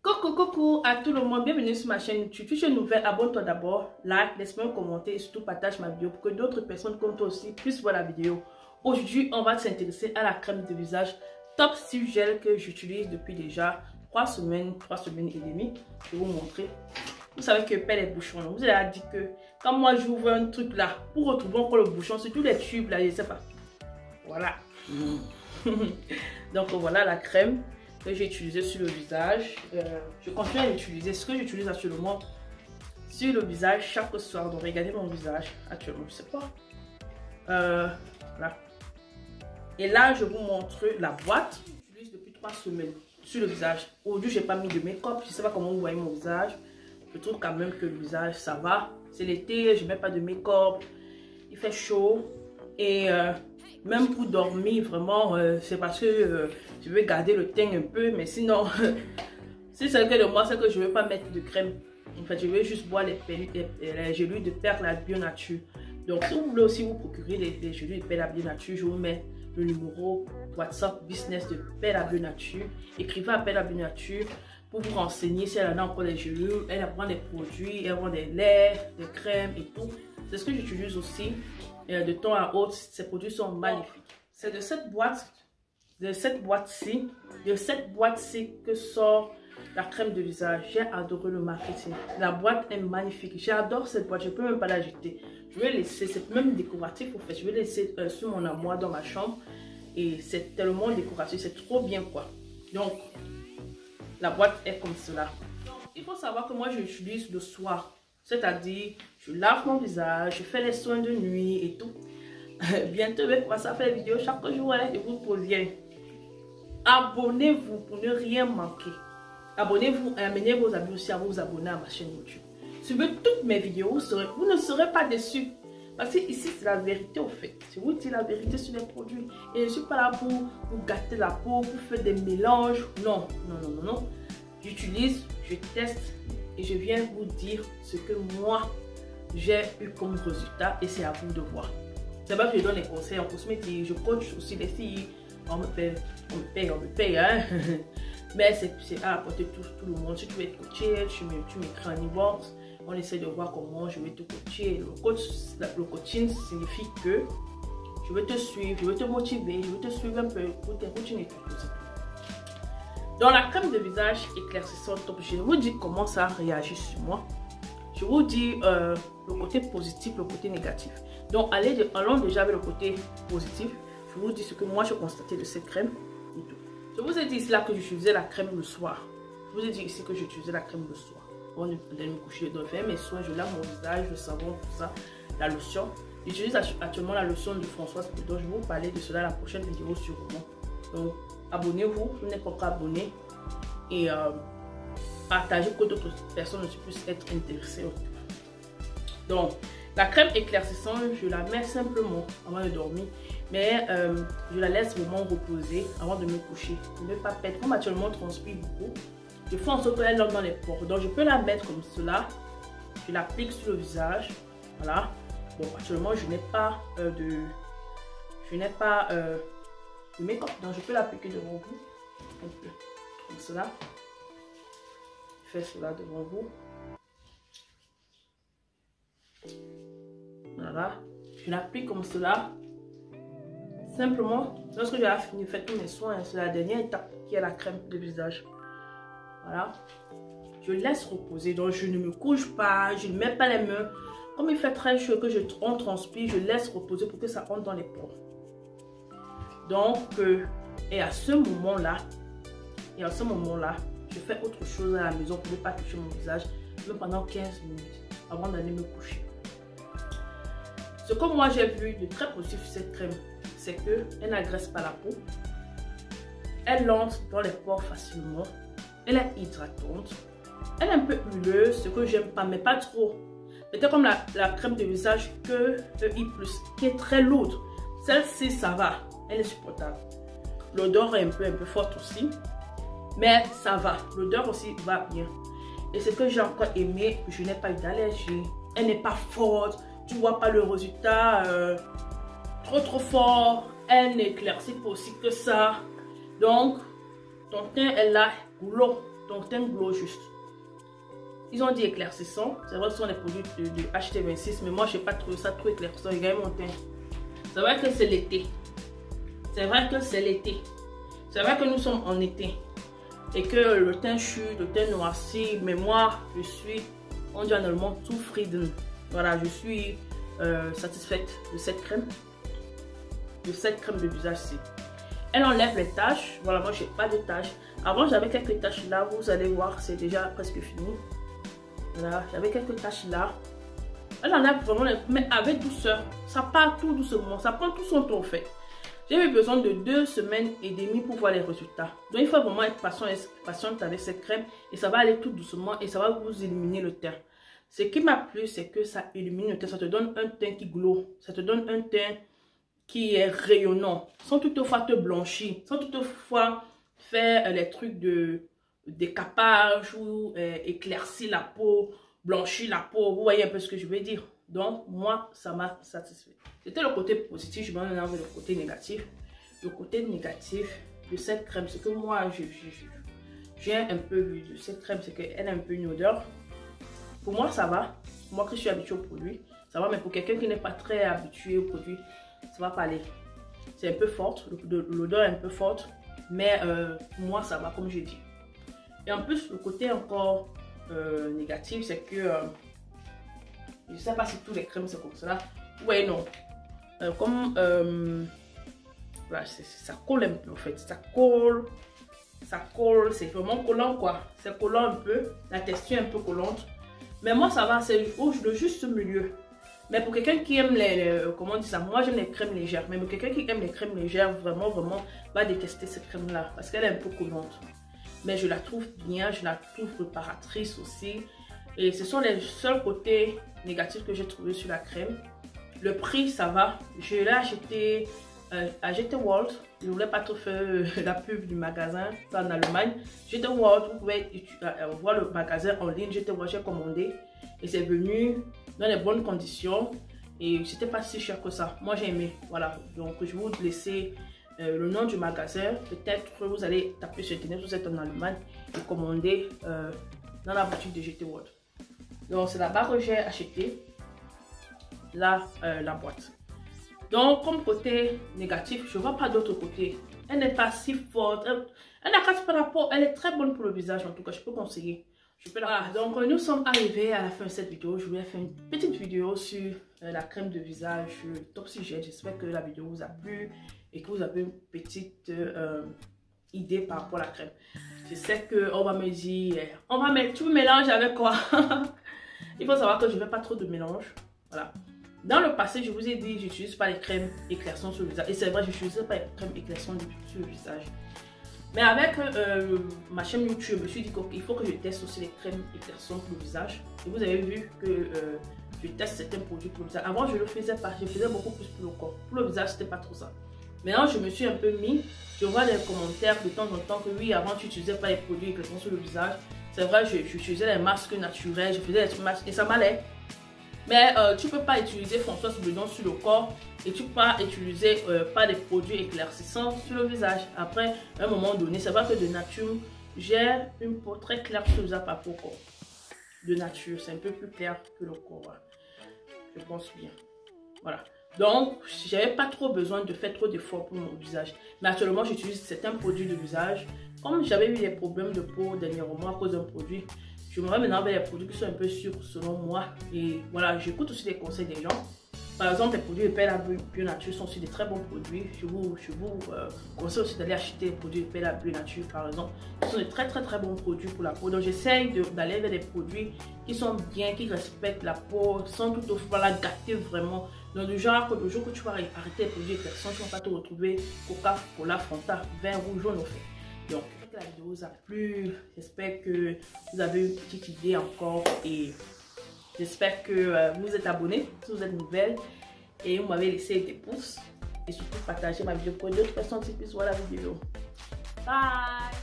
Coucou à tout le monde, bienvenue sur ma chaîne YouTube. Si tu es nouvelle, abonne-toi d'abord, like, laisse-moi un commentaire et surtout partage ma vidéo pour que d'autres personnes comme toi aussi puissent voir la vidéo. Aujourd'hui, on va s'intéresser à la crème de visage Top Style Gel que j'utilise depuis déjà 3 semaines et demie. Je vais vous montrer. Vous savez que perd les bouchons. Vous avez dit que quand moi j'ouvre un truc là, pour retrouver encore le bouchon, c'est tous les tubes là, je sais pas. Voilà. Donc voilà la crème que j'ai utilisée sur le visage. Je continue à l'utiliser. Ce que j'utilise actuellement sur le visage chaque soir. Donc regardez mon visage actuellement, je sais pas. Voilà. Et là je vous montre la boîte. J'utilise depuis 3 semaines sur le visage. Aujourd'hui j'ai pas mis de make-up. Je sais pas comment vous voyez mon visage. Je trouve quand même que le visage ça va. C'est l'été, je mets pas de make-up. Il fait chaud. Et même pour dormir, vraiment, c'est parce que je veux garder le teint un peu. Mais sinon, si c'est le cas de moi, c'est que je ne veux pas mettre de crème. En fait, je veux juste boire les gélules de Perle la Bio Nature. Donc, si vous voulez aussi vous procurer les gélules de Perle la Bio Nature, je vous mets le numéro WhatsApp business de Perle la Bio Nature. Écrivez à Perle la Bio Nature pour vous renseigner si elle en a encore des gélules. Elle vend des produits, elle vend des laits, des crèmes et tout. C'est ce que j'utilise aussi. De temps à autre, ces produits sont magnifiques. C'est de cette boîte-ci que sort la crème de visage. J'ai adoré le marketing. La boîte est magnifique. J'adore cette boîte. Je peux même pas la jeter. Je vais laisser, c'est même décoratif en fait. Je vais laisser sur mon armoire dans ma chambre. Et c'est tellement décoratif, c'est trop bien quoi. Donc, la boîte est comme cela. Donc, il faut savoir que moi je l'utilise le soir. C'est-à-dire, je lave mon visage, je fais les soins de nuit et tout. Bientôt, je vais commencer à faire des vidéos chaque jour et vous préviens. Abonnez-vous pour ne rien manquer. Abonnez-vous et amenez vos amis aussi à vous abonner à ma chaîne YouTube. Suivez toutes mes vidéos, vous ne serez pas déçus. Parce que ici, c'est la vérité au fait. Je vous dis la vérité sur les produits. Et je ne suis pas là pour vous gâter la peau, pour faire des mélanges. Non. J'utilise, je teste. Et je viens vous dire ce que moi j'ai eu comme résultat et c'est à vous de voir. C'est pas que je donne les conseils en cosmétique, je coach aussi les filles. On me paye, hein. Mais c'est à apporter tout le monde. Si tu veux être coaché, tu m'écris en inbox. On essaie de voir comment je vais te coacher. Le coaching signifie que je vais te suivre, je vais te motiver, je vais te suivre un peu pour tes routines et tout. Dans la crème de visage éclaircissante Top, je vous dis comment ça réagit sur moi. Je vous dis le côté positif, le côté négatif. Donc allons déjà avec le côté positif. Je vous dis ce que moi j'ai constaté de cette crème et tout. Je vous ai dit ici là que j'utilisais la crème le soir. Je vous ai dit ici que j'utilisais la crème le soir. Avant de me coucher, de faire mes soins, je lave mon visage, le savon, tout ça, la lotion. J'utilise actuellement la lotion de Françoise, dont je vais vous parler de cela dans la prochaine vidéo sûrement. Donc abonnez-vous, si vous n'êtes pas encore abonné et partagez pour que d'autres personnes puissent être intéressées. Donc la crème éclaircissante, je la mets simplement avant de dormir, mais je la laisse vraiment reposer avant de me coucher pour ne pas perdre. Comme actuellement on transpire beaucoup, je fais en sorte qu'elle entre dans les pores. Donc je peux la mettre comme cela, je l'applique sur le visage, voilà. Bon, actuellement je n'ai pas de make-up, donc je peux l'appliquer devant vous, un peu comme cela. Je fais cela devant vous. Voilà, je l'applique comme cela. Simplement, lorsque j'ai fini de faire tous mes soins, c'est la dernière étape qui est la crème de visage. Voilà, je laisse reposer, donc je ne me couche pas, je ne mets pas les mains. Comme il fait très chaud, que on transpire, je laisse reposer pour que ça rentre dans les pores. Donc, et à ce moment-là, je fais autre chose à la maison pour ne pas toucher mon visage, même pendant 15 minutes avant d'aller me coucher. Ce que moi j'ai vu de très positif sur cette crème, c'est qu'elle n'agresse pas la peau, elle entre dans les pores facilement, elle est hydratante, elle est un peu huileuse, ce que j'aime pas, mais pas trop. Peut-être comme la crème de visage que EI+, qui est très lourde. Celle-ci, ça va. Elle est supportable. L'odeur est un peu forte aussi. Mais ça va. L'odeur aussi va bien. Et ce que j'ai encore aimé, je n'ai pas eu d'allergie. Elle n'est pas forte. Tu vois pas le résultat trop fort. Elle n'éclaircit pas aussi que ça. Donc, ton teint est là, long. ton teint glow juste. Ils ont dit éclaircissant. C'est vrai que ce sont des produits de HT26, mais moi je n'ai pas trouvé ça trop éclaircissant. Regardez mon teint. C'est vrai que c'est l'été. C'est vrai que c'est l'été. C'est vrai que nous sommes en été. Et que le teint chute, le teint noirci. Mais moi, je suis, on dit en allemand, zufrieden. Voilà, je suis satisfaite de cette crème. De cette crème de visage-ci. Elle enlève les taches. Voilà, moi, je n'ai pas de taches. Avant, j'avais quelques taches là. Vous allez voir, c'est déjà presque fini. Voilà, j'avais quelques taches là. Elle enlève vraiment les... Mais avec douceur. Ça part tout doucement. Ça prend tout son temps, en fait. J'ai eu besoin de 2 semaines et demie pour voir les résultats. Donc, il faut vraiment être patiente avec cette crème. Et ça va aller tout doucement. Et ça va vous illuminer le teint. Ce qui m'a plu, c'est que ça illumine le teint. Ça te donne un teint qui glow. Ça te donne un teint qui est rayonnant. Sans toutefois te blanchir. Sans toutefois faire les trucs de décapage ou éclaircir la peau, blanchir la peau. Vous voyez un peu ce que je veux dire. Donc, moi, ça m'a satisfait. C'était le côté positif. Je vais en avoir le côté négatif. Le côté négatif de cette crème, c'est que moi, j'ai un peu vu de cette crème, c'est qu'elle a un peu une odeur. Pour moi, ça va. Moi, que je suis habituée au produit, ça va. Mais pour quelqu'un qui n'est pas très habitué au produit, ça va pas aller. C'est un peu forte. L'odeur est un peu forte. Mais pour moi, ça va, comme j'ai dit. Et en plus, le côté encore négatif, c'est que je ne sais pas si toutes les crèmes c'est comme cela. Ouais, non. Voilà, ça colle un peu en fait. Ça colle, c'est vraiment collant quoi. C'est collant un peu. La texture est un peu collante. Mais moi, ça va, c'est le juste milieu. Mais pour quelqu'un qui aime comment on dit ça, moi j'aime les crèmes légères. Mais pour quelqu'un qui aime les crèmes légères, vraiment, va détester cette crème-là. Parce qu'elle est un peu collante. Mais je la trouve bien, je la trouve réparatrice aussi. Et ce sont les seuls côtés négatifs que j'ai trouvé sur la crème. Le prix, ça va. Je l'ai acheté à GT World. Je ne voulais pas trop faire la pub du magasin. C'est en Allemagne. GT World, vous pouvez voir le magasin en ligne. GT World, j'ai commandé. Et c'est venu dans les bonnes conditions. Et c'était pas si cher que ça. Moi, j'ai aimé. Voilà. Donc, je vais vous laisser le nom du magasin. Peut-être que vous allez taper sur Internet, vous êtes en Allemagne, et commander dans la boutique de GT World. Donc, c'est là-bas que j'ai acheté la boîte. Donc, comme côté négatif, je ne vois pas d'autre côté. Elle n'est pas si forte. Elle n'a pas rapport. Elle est très bonne pour le visage. En tout cas, je peux conseiller. Donc, nous sommes arrivés à la fin de cette vidéo. Je voulais faire une petite vidéo sur la crème de visage Topsy Jet. J'espère que la vidéo vous a plu et que vous avez une petite idée par rapport à la crème. Je sais qu'on va me dire, on va mettre tout mélange avec quoi. Il faut savoir que je ne fais pas trop de mélange. Voilà. Dans le passé, je vous ai dit, je n'utilise pas les crèmes éclaircissantes sur le visage. Et c'est vrai, je n'utilise pas les crèmes éclaircissantes sur le visage. Mais avec ma chaîne YouTube, je me suis dit qu'il faut que je teste aussi les crèmes éclaircissantes pour le visage. Et vous avez vu que je teste certains produits pour le visage. Avant, je ne le faisais pas. Je faisais beaucoup plus pour le corps. Pour le visage, c'était pas trop ça. Maintenant, je me suis un peu mis. Je vois des commentaires de temps en temps que oui, avant, tu n'utilisais pas les produits éclaircissants sur le visage. C'est vrai, j'utilisais les masques naturels. Je faisais des masques et ça m'allait. Mais tu ne peux pas utiliser Françoise Bedon sur le corps et tu ne peux pas utiliser pas des produits éclaircissants sur le visage. Après, à un moment donné, c'est vrai que de nature, j'ai une peau très claire sur le visage par rapport au corps. De nature, c'est un peu plus clair que le corps. Voilà. Je pense bien. Voilà. Donc, je n'avais pas trop besoin de faire trop d'efforts pour mon visage. Mais actuellement, j'utilise certains produits de visage. Comme j'avais eu des problèmes de peau dernièrement à cause d'un produit, je me remets maintenant avec des produits qui sont un peu sûrs selon moi. Et voilà, j'écoute aussi les conseils des gens. Par exemple, les produits Epela Bio Nature sont aussi des très bons produits. Je vous conseille aussi d'aller acheter les produits Epela Bio Nature par exemple. Ce sont des très bons produits pour la peau. Donc j'essaye d'aller vers des produits qui sont bien, qui respectent la peau, sans toutefois la gâter vraiment. Donc du genre que le jour que tu vas arrêter les produits éclaircissants, tu ne vas pas te retrouver Coca-Cola, Fanta, vin rouge, jaune au fait. Donc j'espère que la vidéo vous a plu. J'espère que vous avez une petite idée encore et j'espère que vous êtes abonnés si vous êtes nouvelle et vous m'avez laissé des pouces et surtout partagez ma vidéo pour que d'autres personnes puissent voir la vidéo. Bye!